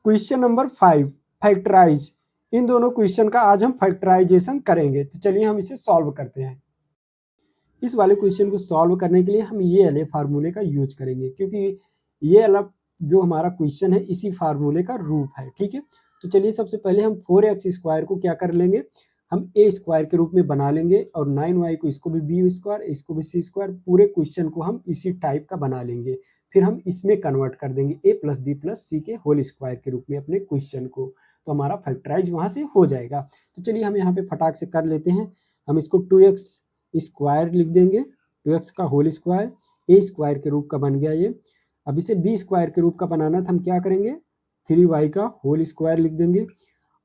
Question number 5 factorise, इन दोनों question का आज हम फैक्टराइजेशन करेंगे। तो चलिए हम इसे सॉल्व करते हैं। इस वाले क्वेश्चन को सॉल्व करने के लिए हम ये वाले फार्मूले का यूज करेंगे, क्योंकि ये वाला जो हमारा क्वेश्चन है इसी फार्मूले का रूप है। ठीक है, तो चलिए सबसे पहले हम 4x स्क्वायर को क्या कर लेंगे, हम ए स्क्वायर के रूप में बना लेंगे, और 9y को इसको भी बी स्क्वायर, इसको भी सी स्क्वायर, पूरे क्वेश्चन को हम इसी टाइप का बना लेंगे। फिर हम इसमें कन्वर्ट कर देंगे ए प्लस बी प्लस सी के होल स्क्वायर के रूप में अपने क्वेश्चन को, तो हमारा फैक्टराइज वहां से हो जाएगा। तो चलिए हम यहाँ पे फटाक से कर लेते हैं। हम इसको 2x स्क्वायर लिख देंगे, 2x का होल स्क्वायर, ए स्क्वायर के रूप का बन गया ये। अब इसे बी स्क्वायर के रूप का बनाना था, हम क्या करेंगे 3y का होल स्क्वायर लिख देंगे,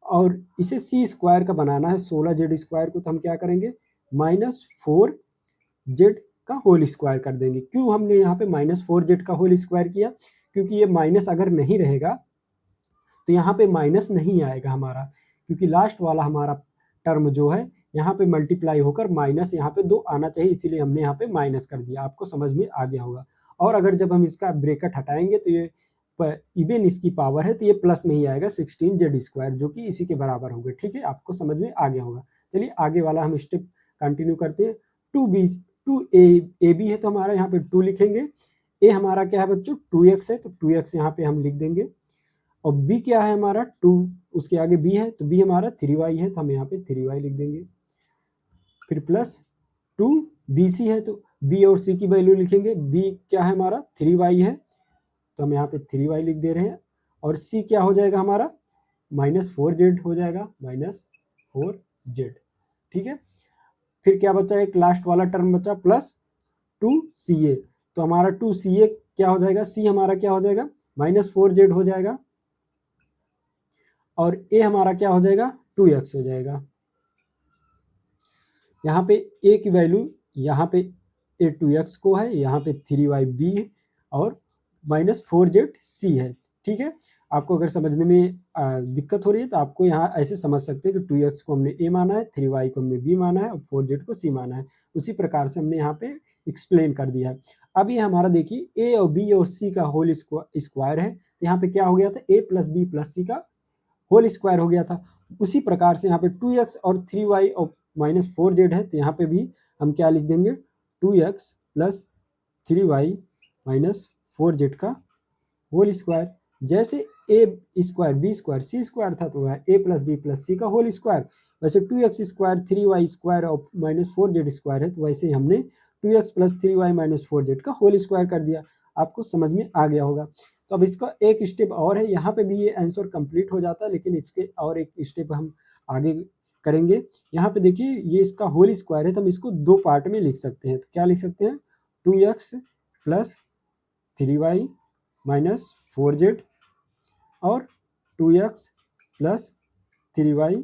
और इसे सी स्क्वायर का बनाना है 16z स्क्वायर को, तो हम क्या करेंगे -4z का होल स्क्वायर कर देंगे। क्यों हमने यहाँ पे -4z का होल स्क्वायर किया, क्योंकि ये माइनस अगर नहीं रहेगा तो यहाँ पे माइनस नहीं आएगा हमारा, क्योंकि लास्ट वाला हमारा टर्म जो है यहाँ पे मल्टीप्लाई होकर माइनस यहाँ पे 2 आना चाहिए, इसीलिए हमने यहाँ पे माइनस कर दिया। आपको समझ में आ गया होगा। और अगर जब हम इसका ब्रेकेट हटाएंगे तो ये इवन इसकी पावर है, तो ये प्लस में ही आएगा 16z स्क्वायर, जो कि इसी के बराबर होंगे। ठीक है, आपको समझ में आ गया होगा। चलिए आगे वाला हम स्टेप कंटिन्यू करते हैं। 2ab है तो हमारा यहाँ पे 2 लिखेंगे। ए हमारा क्या है बच्चों 2x है, तो 2x यहाँ पे हम लिख देंगे। और b क्या है हमारा 2, उसके आगे b है, तो b हमारा 3y है, तो हम यहाँ पे 3y लिख देंगे। फिर प्लस 2bc है, तो b और c की वैल्यू लिखेंगे। b क्या है हमारा 3y है, तो हम यहाँ पे 3y लिख दे रहे हैं। और c क्या हो जाएगा हमारा -4z हो जाएगा, -4z। ठीक है, फिर क्या बचा, एक लास्ट वाला टर्म बचा प्लस 2ca, तो हमारा 2ca क्या हो जाएगा, c हमारा क्या हो जाएगा -4z हो जाएगा, और a हमारा क्या हो जाएगा 2x हो जाएगा। यहाँ पे a की वैल्यू यहाँ पे a 2x को है, यहाँ पे 3yb है, और -4zc है। ठीक है, आपको अगर समझने में दिक्कत हो रही है तो आपको यहाँ ऐसे समझ सकते हैं कि 2x को हमने a माना है, 3y को हमने b माना है, और 4z को c माना है। उसी प्रकार से हमने यहाँ पे एक्सप्लेन कर दिया है। अब ये हमारा देखिए a और b और c का होल स्क्वायर है, तो यहाँ पे क्या हो गया था a plus b plus c का होल स्क्वायर हो गया था। उसी प्रकार से यहाँ पे 2x और 3y और -4z है, तो यहाँ पे भी हम क्या लिख देंगे 2x प्लस 3y -4z का होल स्क्वायर। जैसे a square b square c square था, तो वह a plus b plus c का होल स्क्वायर, वैसे 2x स्क्वायर 3y स्क्वायर और -4z स्क्वायर है, तो वैसे हमने 2x प्लस 3y -4z का होल स्क्वायर कर दिया। आपको समझ में आ गया होगा। तो अब इसका एक स्टेप और है, यहाँ पे भी ये आंसर कंप्लीट हो जाता है, लेकिन इसके और एक स्टेप हम आगे करेंगे। यहाँ पे देखिए ये इसका होल स्क्वायर है, तो हम इसको 2 पार्ट में लिख सकते हैं। तो क्या लिख सकते हैं 2x प्लस 3y -4z और 2x प्लस 3y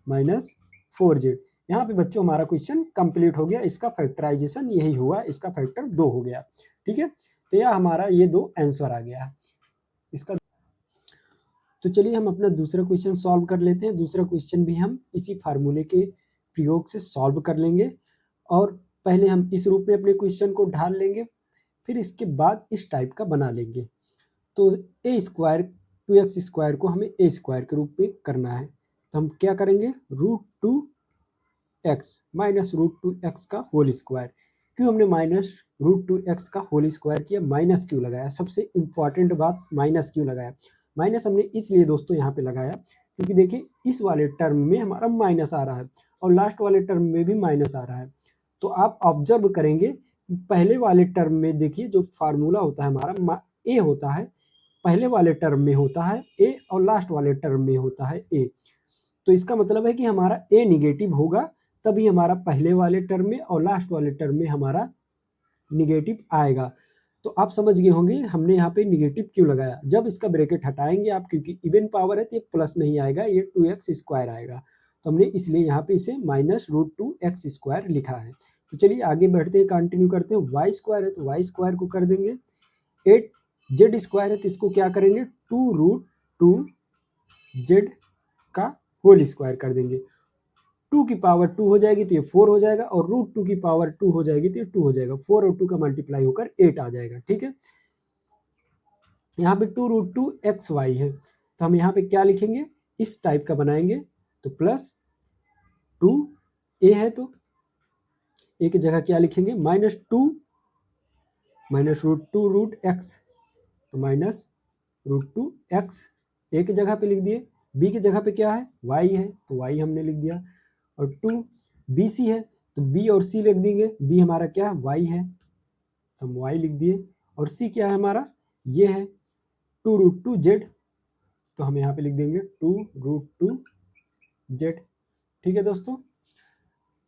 -4z। यहाँ पे बच्चों हमारा क्वेश्चन कंप्लीट हो गया। इसका फैक्टराइजेशन यही हुआ, इसका फैक्टर 2 हो गया। ठीक है, तो यह हमारा ये 2 आंसर आ गया इसका। तो चलिए हम अपना दूसरा क्वेश्चन सॉल्व कर लेते हैं। दूसरा क्वेश्चन भी हम इसी फार्मूले के प्रयोग से सॉल्व कर लेंगे, और पहले हम इस रूप में अपने क्वेश्चन को ढाल लेंगे, फिर इसके बाद इस टाइप का बना लेंगे। तो ए स्क्वायर 2x स्क्वायर को हमें ए स्क्वायर के रूप में करना है, तो हम क्या करेंगे √2x -√2x का होल स्क्वायर। क्यों हमने -√2x का होल स्क्वायर किया, माइनस क्यों लगाया, सबसे इंपॉर्टेंट बात माइनस क्यों लगाया। माइनस हमने इसलिए दोस्तों यहाँ पे लगाया, क्योंकि देखिए इस वाले टर्म में हमारा माइनस आ रहा है, और लास्ट वाले टर्म में भी माइनस आ रहा है। तो आप ऑब्जर्व करेंगे पहले वाले टर्म में देखिए जो फार्मूला होता है हमारा ए होता है, पहले वाले टर्म में होता है ए, और लास्ट वाले टर्म में होता है ए। तो इसका मतलब है कि हमारा ए निगेटिव होगा, तभी हमारा पहले वाले टर्म में और लास्ट वाले टर्म में हमारा निगेटिव आएगा। तो आप समझ गए होंगे हमने यहाँ पे निगेटिव क्यों लगाया। जब इसका ब्रैकेट हटाएंगे आप, क्योंकि इवन पावर है तो ये प्लस में ही आएगा, ये 2x स्क्वायर आएगा, तो हमने इसलिए यहाँ पे इसे -√2x स्क्वायर लिखा है। तो चलिए आगे बढ़ते हैं, कंटिन्यू करते हैं। y स्क्वायर है तो y स्क्वायर को कर देंगे। 8z स्क्वायर है तो इसको क्या करेंगे 2√2z का होल स्क्वायर कर देंगे। 2 की पावर 2 हो जाएगी तो ये 4 हो जाएगा, और √2 की पावर 2 हो जाएगी तो ये 2 हो जाएगा। 4 और 2 का मल्टीप्लाई होकर 8 आ जाएगा। ठीक है, यहाँ पे 2√2xy है, तो हम यहाँ पे क्या लिखेंगे, इस टाइप का बनाएंगे। तो प्लस 2a है तो a की जगह क्या लिखेंगे, -2 -√2√x, तो -√2x a की जगह पे लिख दिए। b की जगह पे क्या है, y है, तो y हमने लिख दिया। और 2 bc है तो b और c लिख देंगे। b हमारा क्या है, y है, तो हम y लिख दिए। और c क्या है हमारा, ये है 2√2z, तो हम यहाँ पे लिख देंगे 2√2z। ठीक है दोस्तों,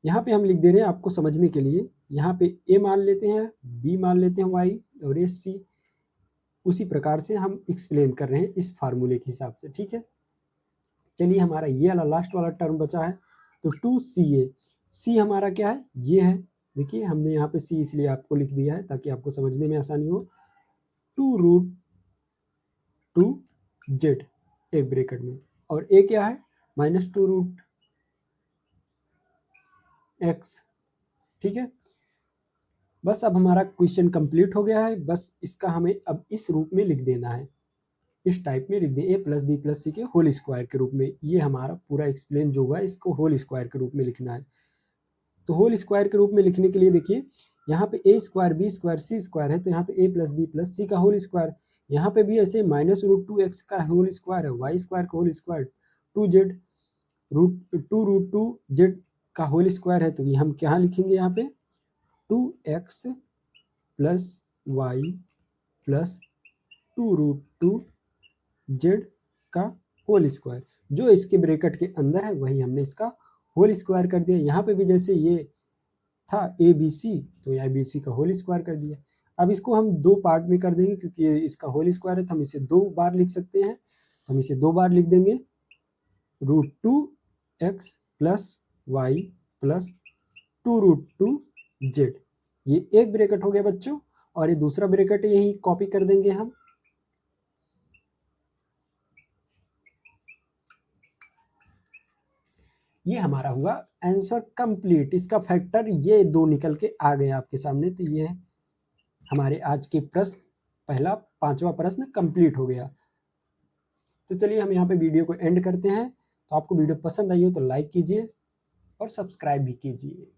यहाँ पे हम लिख दे रहे हैं आपको समझने के लिए। यहाँ पे a मान लेते हैं, b मान लेते हैं y, और ये c। उसी प्रकार से हम एक्सप्लेन कर रहे हैं इस फार्मूले के हिसाब से। ठीक है, चलिए हमारा ये वाला लास्ट वाला टर्म बचा है, तो 2ca। c हमारा क्या है, ये है। देखिए हमने यहाँ पे c इसलिए आपको लिख दिया है ताकि आपको समझने में आसानी हो। 2√2z एक ब्रैकेट में, और a क्या है, -2√x। ठीक है, बस अब हमारा क्वेश्चन कंप्लीट हो गया है। बस इसका हमें अब इस रूप में लिख देना है, इस टाइप में लिख दें, a + b + c के होल स्क्वायर के रूप में। ये हमारा पूरा एक्सप्लेन जो हुआ है इसको होल स्क्वायर के रूप में लिखना है। तो होल स्क्वायर के रूप में लिखने के लिए देखिए, यहाँ पे a square b square c square है, तो यहाँ पे a + b + c का होल स्क्वायर। यहाँ पे भी ऐसे -√2x का होल स्क्वायर है, y स्क्वायर का होल स्क्वायर, 2√2z का होल स्क्वायर है। तो ये हम क्या लिखेंगे यहाँ पे, 2x + y + 2√2z का होल स्क्वायर। जो इसके ब्रैकेट के अंदर है वही हमने इसका होल स्क्वायर कर दिया। यहाँ पे भी जैसे ये था ABC, तो यहाँ ABC का होल स्क्वायर कर दिया। अब इसको हम दो पार्ट में कर देंगे, क्योंकि इसका होल स्क्वायर है तो हम इसे 2 बार लिख सकते हैं। तो हम इसे 2 बार लिख देंगे, √2x + y + 2√2z। ये एक ब्रैकेट हो गया बच्चों, और ये दूसरा ब्रैकेट यही कॉपी कर देंगे हम। ये हमारा हुआ आंसर कंप्लीट। इसका फैक्टर ये 2 निकल के आ गए आपके सामने। तो ये हमारे आज के प्रश्न, पहला 5वां प्रश्न कंप्लीट हो गया। तो चलिए हम यहाँ पे वीडियो को एंड करते हैं। तो आपको वीडियो पसंद आई हो तो लाइक कीजिए और सब्सक्राइब भी कीजिए।